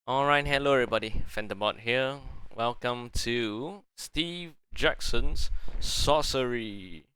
Alright, hello everybody, Phantombot here. Welcome to Steve Jackson's Sorcery.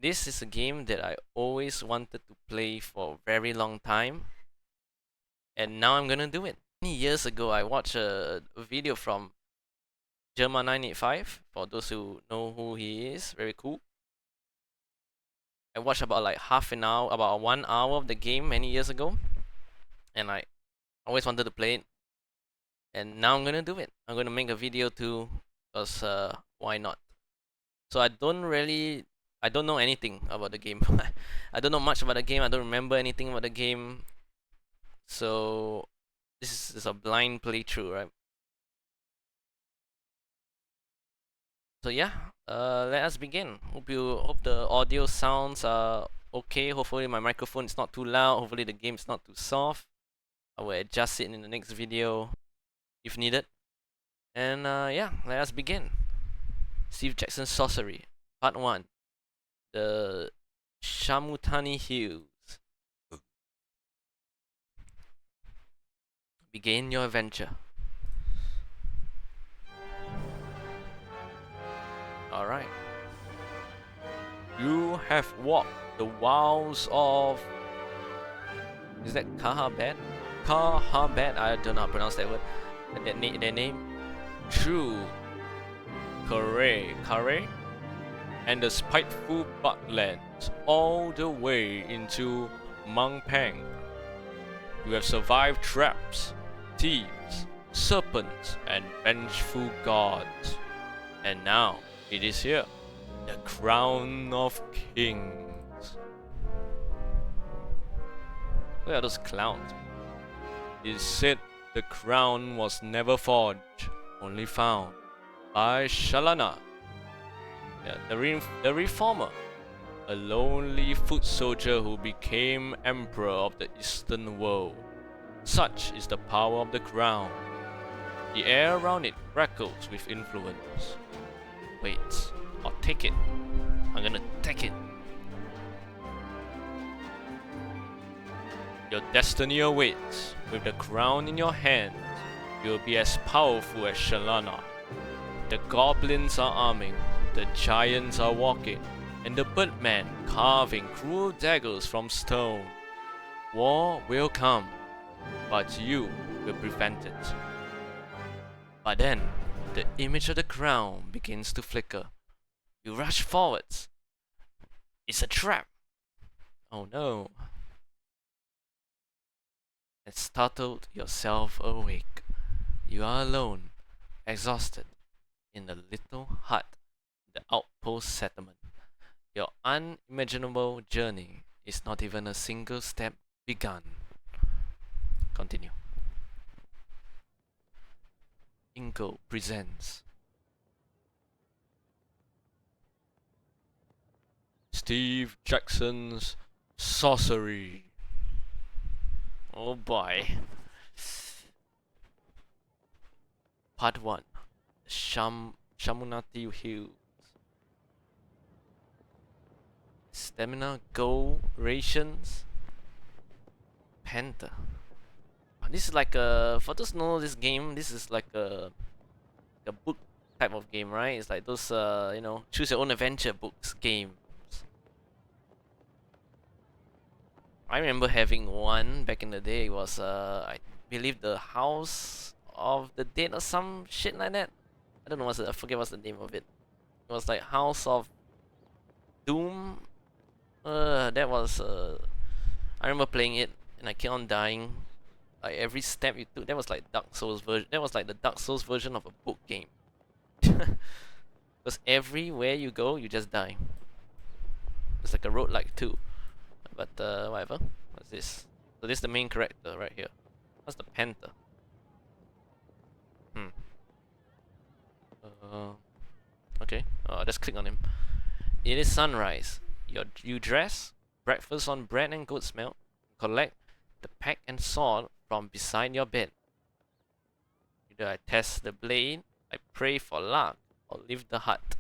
This is a game that I always wanted to play for a very long time, and now I'm gonna do it. Many years ago, I watched a video from German985, for those who know who he is, very cool. I watched about like half an hour, about 1 hour of the game many years ago, and I always wanted to play it, and now I'm gonna do it. I'm gonna make a video too, because why not? So I don't know anything about the game. I don't know much about the game. I don't remember anything about the game. So this is a blind playthrough, right? So yeah, let us begin. Hope the audio sounds okay. Hopefully my microphone is not too loud. Hopefully the game is not too soft. I will adjust it in the next video if needed. And yeah, let us begin. Steve Jackson's Sorcery, Part 1. The Shamutanti Hills. Begin your adventure. Alright. You have walked the wilds of... Is that Kahabet? Kahabet? I don't know how to pronounce that word. That name? True. Kare? And the spiteful Bucklands, all the way into Mangpeng. You have survived traps, thieves, serpents, and vengeful gods. And now, it is here, the crown of kings. Where are those clowns? It is said the crown was never forged, only found by Shalana, the reformer, a lonely foot soldier who became emperor of the eastern world. Such is the power of the crown. The air around it crackles with influence. Wait, I'll take it. I'm gonna take it. Your destiny awaits. With the crown in your hand, you'll be as powerful as Shalana. The goblins are arming, the giants are walking, and the birdmen carving cruel daggers from stone. War will come, but you will prevent it. But then, the image of the crown begins to flicker. You rush forwards. It's a trap. Oh no. And startled yourself awake. You are alone, exhausted, in a little hut, the outpost settlement. Your unimaginable journey is not even a single step begun. Continue. Ingo presents Steve Jackson's Sorcery. Oh boy. Part 1. Shamunati Hills. Stamina, gold, rations, Panther. This is like a, for those who know this game, this is like a book type of game, right? It's like those you know, choose your own adventure books games. I remember having one back in the day. It was I believe the House of the Dead or some shit like that. I don't know what's I forget what's the name of it. It was like House of Doom. That was I remember playing it and I kept on dying. Like every step you took, that was like Dark Souls version. That was like the Dark Souls version of a book game. Because everywhere you go, you just die. It's like a roguelike too. But whatever. What's this? So this is the main character right here. What's the Panther? Okay. Just click on him. It is sunrise. You dress, breakfast on bread and goat's milk. Collect the pack and sword from beside your bed. Either I test the blade, I pray for luck, or leave the hut.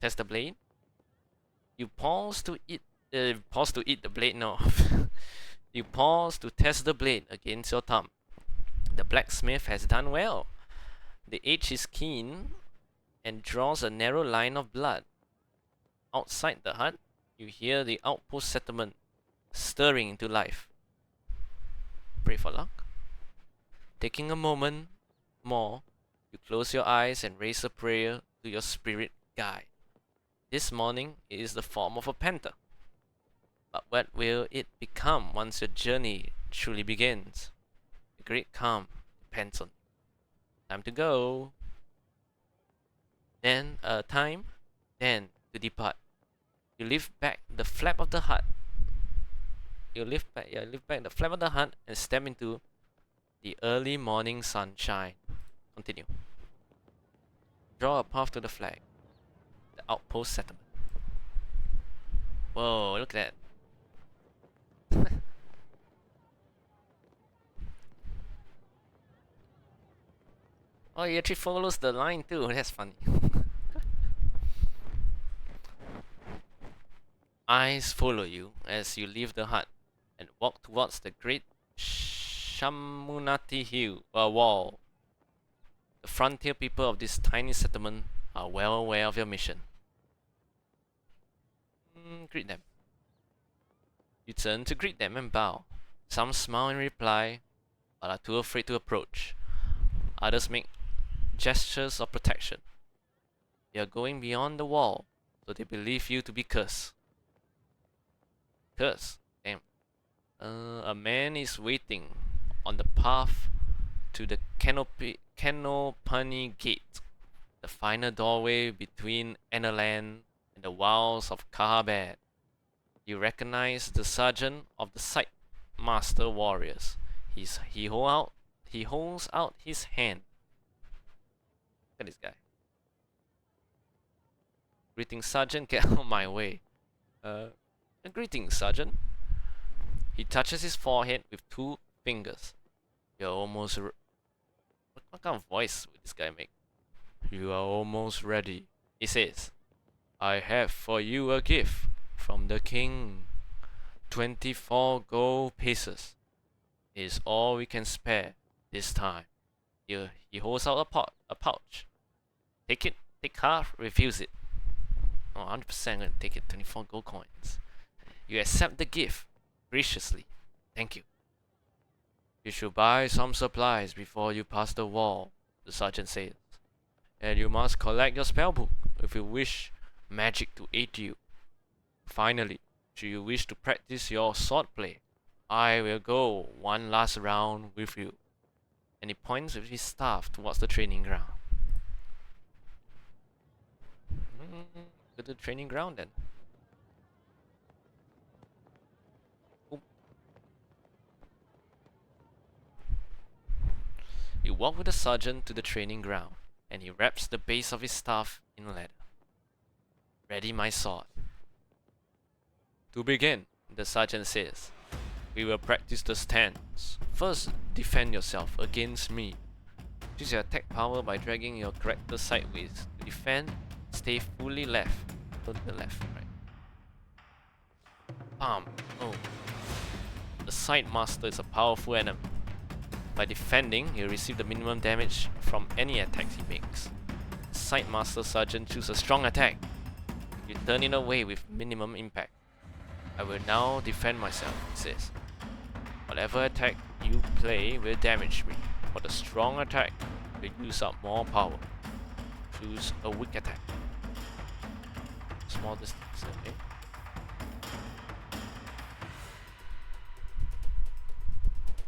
Test the blade. You pause to eat the blade. No. You pause to test the blade against your thumb. The blacksmith has done well. The edge is keen and draws a narrow line of blood. Outside the hut, you hear the outpost settlement stirring into life. Pray for luck. Taking a moment more, you close your eyes and raise a prayer to your spirit guide. This morning it is the form of a panther. But what will it become once your journey truly begins? The great calm depends on you. Time to go. Then to depart. You lift back the flap of the hut. You lift back the flap of the hut and step into the early morning sunshine. Continue. Draw a path to the flag. The outpost settlement. Whoa, look at that. Oh, he actually follows the line too. That's funny. Eyes follow you as you leave the hut and walk towards the great Shamutanti wall. The frontier people of this tiny settlement are well aware of your mission. Greet them. You turn to greet them and bow. Some smile in reply, but are too afraid to approach. Others make gestures of protection. You are going beyond the wall, so they believe you to be cursed. Cursed? Damn. A man is waiting on the path to the Canopani Gate, the final doorway between Enerland and the wilds of Kahabad. You recognize the sergeant of the Sight Master Warriors. He holds out his hand. Look at this guy. Greetings, Sergeant. Get out of my way. Greetings, Sergeant. He touches his forehead with 2 fingers. You're almost. What kind of voice would this guy make? You are almost ready, he says. I have for you a gift from the king. 24 gold pieces is all we can spare this time. He holds out a pouch. Take it, take half, refuse it. Oh, 100% gonna take it, 24 gold coins. You accept the gift graciously. Thank you. You should buy some supplies before you pass the wall, the sergeant says. And you must collect your spellbook if you wish magic to aid you. Finally, should you wish to practice your swordplay, I will go one last round with you. And he points with his staff towards the training ground. Go to the training ground then. Oop. You walk with the sergeant to the training ground, and he wraps the base of his staff in leather. Ready my sword. To begin, the sergeant says, we will practice the stance. First, defend yourself against me. Use your attack power by dragging your character sideways. To defend, stay fully left. Go to the left, right. Bam! Oh. The Sight Master is a powerful enemy. By defending, he'll receive the minimum damage from any attacks he makes. The Sight Master Sergeant chooses a strong attack. You turn it away with minimum impact. I will now defend myself, he says. Whatever attack you play will damage me. For the strong attack, will use up more power. Choose a weak attack. Small distance, okay.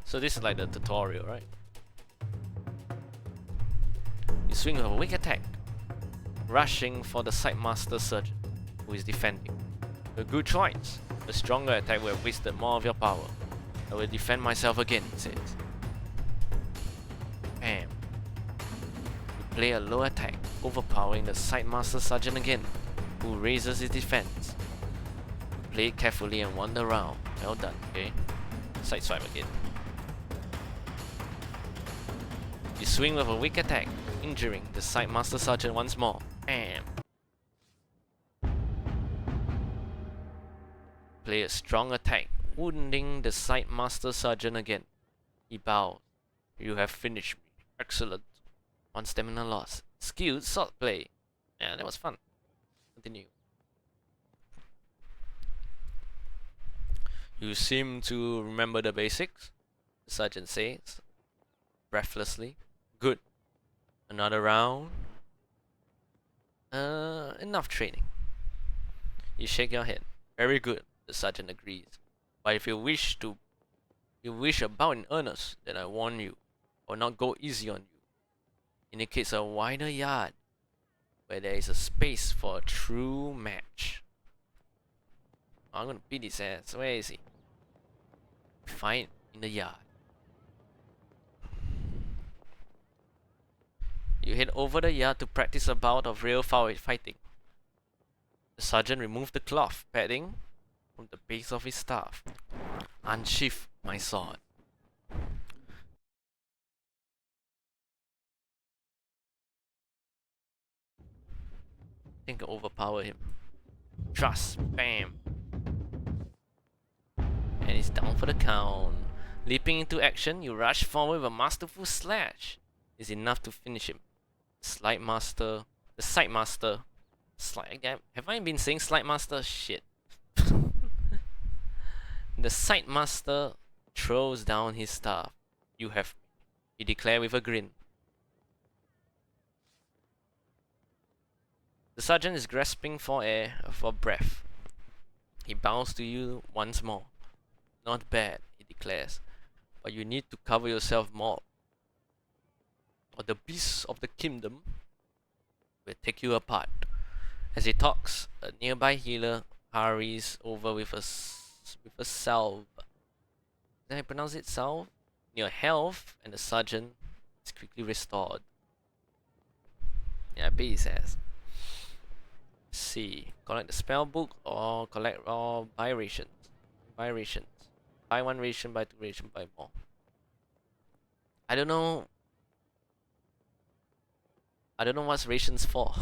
So this is like the tutorial, right? You swing with a weak attack, rushing for the Sight Master Surgeon, who is defending. A good choice. A stronger attack will have wasted more of your power. I will defend myself again, it says. Bam. You play a low attack, overpowering the Sight Master Sergeant again, who raises his defense. You play it carefully and wander around. Well done, okay? Side swipe again. You swing with a weak attack, injuring the Sight Master Sergeant once more. Bam! Play a strong attack, wounding the side master sergeant again. He bows. You have finished me. Excellent. One stamina loss. Skilled swordplay. Yeah, that was fun. Continue. You seem to remember the basics, the sergeant says, breathlessly. Good. Another round. Enough training. You shake your head. Very good, the sergeant agrees. But if you wish about in earnest, then I warn you, I will not go easy on you. Indicates a wider yard, where there is a space for a true match. I'm gonna beat his ass. Where is he? Fight in the yard. You head over the yard to practice a bout of real fighting. The sergeant removed the cloth padding from the base of his staff. Unsheath my sword. Think I overpower him. Thrust, bam. And he's down for the count. Leaping into action, you rush forward with a masterful slash. Is enough to finish him. The side master. Have I been saying slide master? Shit. The side master throws down his staff. You have me, he declared with a grin. The sergeant is grasping for breath. He bows to you once more. Not bad, he declares, but you need to cover yourself more, or the beasts of the kingdom will take you apart. As he talks, a nearby healer hurries over with a salve. Did I pronounce it salve? Your health, and the sergeant is quickly restored. Yeah, B says. C. Collect the spell book or buy rations. Buy rations. Buy one ration, buy two ration, buy more. I don't know what's rations for.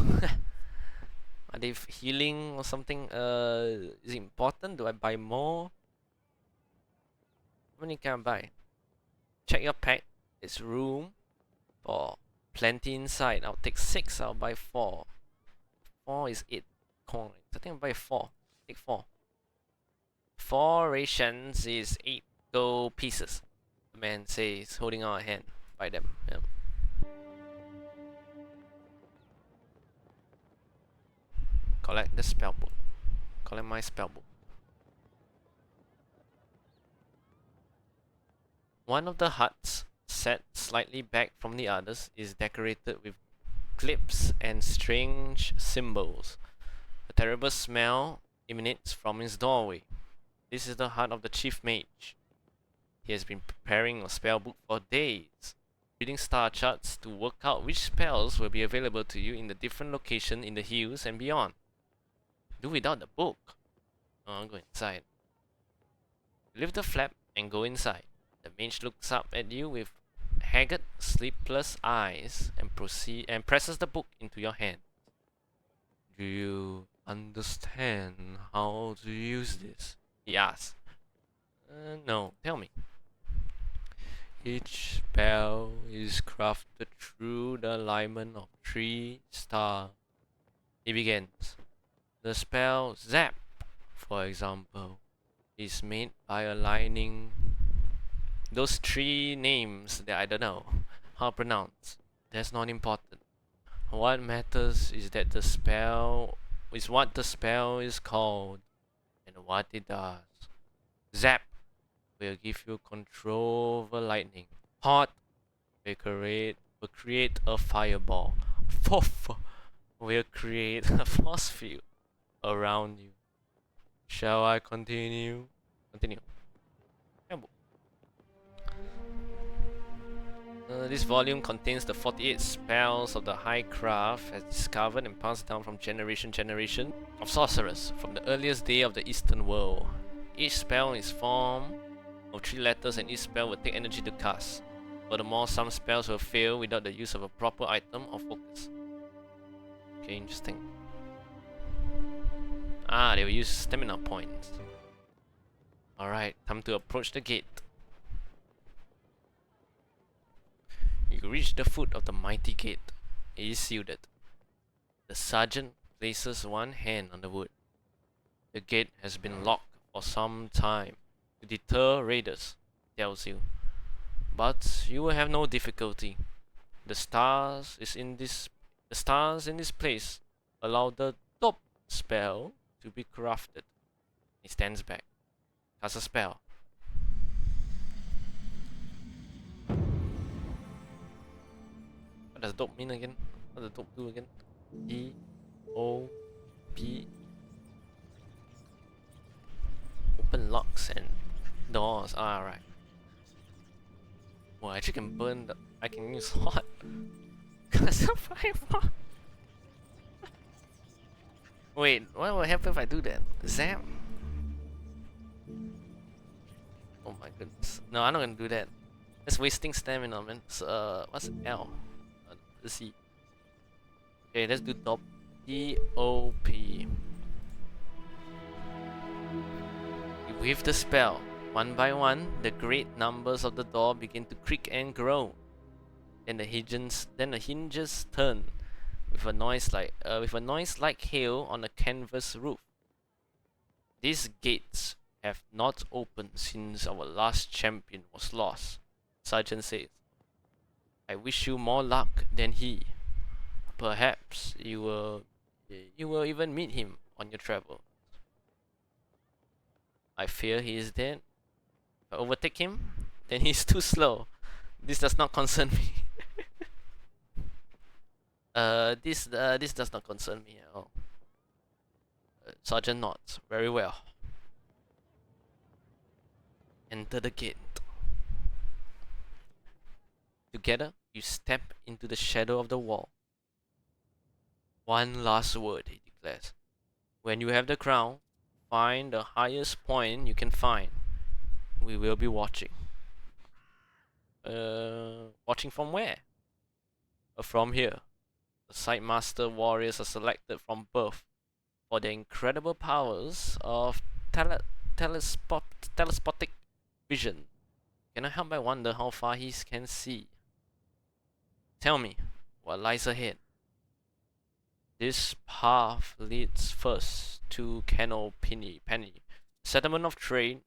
Are they healing or something? Is it important? Do I buy more? How many can I buy? Check your pack. It's room for plenty inside. I'll take 6. I'll buy 4. 4 is 8 coins. I think I'll buy 4. Take 4. 4 rations is 8 gold pieces. The man says, holding out a hand. Buy them. Yep. Collect the spell book. Collect my spell book. One of the huts, set slightly back from the others, is decorated with glyphs and strange symbols. A terrible smell emanates from his doorway. This is the hut of the chief mage. He has been preparing a spell book for days, reading star charts to work out which spells will be available to you in the different locations in the hills and beyond. Do without the book. I'll go inside. Lift the flap and go inside. The mage looks up at you with haggard, sleepless eyes and presses the book into your hand. Do you understand how to use this? He asks. No, tell me. Each spell is crafted through the alignment of 3 stars. He begins. The spell Zap, for example, is made by aligning those 3 names that I don't know how to pronounce. That's not important. What matters is that the spell is what the spell is called and what it does. Zap will give you control over lightning. Hot will create a fireball. Foff will create a force field around you. Shall I continue? Continue. This volume contains the 48 spells of the high craft as discovered and passed down from generation of sorcerers from the earliest day of the Eastern world. Each spell is formed of 3 letters and each spell will take energy to cast. Furthermore, some spells will fail without the use of a proper item or focus. Okay, interesting. They will use stamina points. Alright, time to approach the gate. You reach the foot of the mighty gate. It is sealed. The sergeant places one hand on the wood. The gate has been locked for some time to deter raiders, tells you. But you will have no difficulty. The stars in this place allow the top spell to be crafted. He stands back. Casts a spell. What does dope mean again? What does dope do again? D-O-P. Open locks and doors. Alright. Well, I actually can burn the. I can use hot. Cause of fireball. Wait, what will happen if I do that? Zap? Oh my goodness. No, I'm not gonna do that. That's wasting stamina, man. So, what's L? Let's see. Okay, let's do top. D-O-P. With the spell, one by one, the great numbers of the door begin to creak and groan. Then the hinges turn with a noise like hail on a canvas roof. These gates have not opened since our last champion was lost, Sergeant says. I wish you more luck than he. Perhaps you will even meet him on your travel. I fear he is dead. If I overtake him, then he's too slow. This does not concern me. This does not concern me at all. Sergeant nods. Very well. Enter the gate. Together, you step into the shadow of the wall. One last word, he declares. When you have the crown, find the highest point you can find. We will be watching. Watching from where? From here. The Sidemaster warriors are selected from birth for their incredible powers of telespotic vision. Cannot help but wonder how far he can see. Tell me, what lies ahead? This path leads first to Penny, settlement of trade,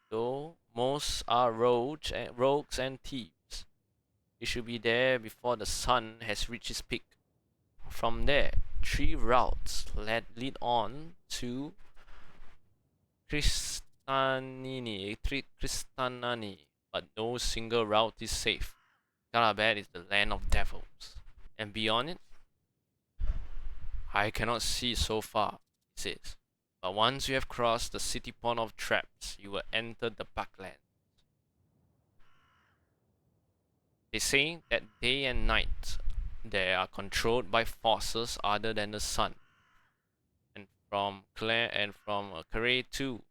though most are rogues and thieves. You should be there before the sun has reached its peak. From there, 3 routes lead on to Kristanani, but no single route is safe. Galabad is the land of devils. And beyond it, I cannot see so far, he says. But once you have crossed the city pond of traps, you will enter the backland. They say that day and night they are controlled by forces other than the sun. And from Kare 2,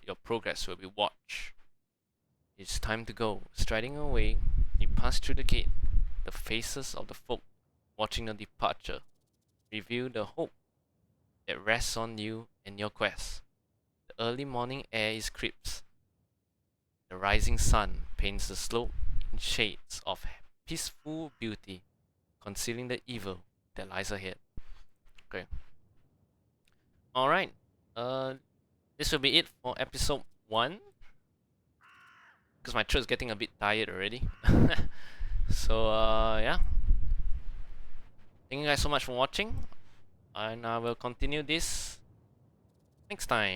your progress will be watched. It's time to go. Striding away, you pass through the gate. The faces of the folk watching your departure reveal the hope that rests on you and your quest. The early morning air is crisp. The rising sun paints the slope in shades of peaceful beauty, concealing the evil that lies ahead. Okay. Alright. This will be it for episode 1. Because my throat is getting a bit tired already. So, yeah. Thank you guys so much for watching. And I will continue this next time.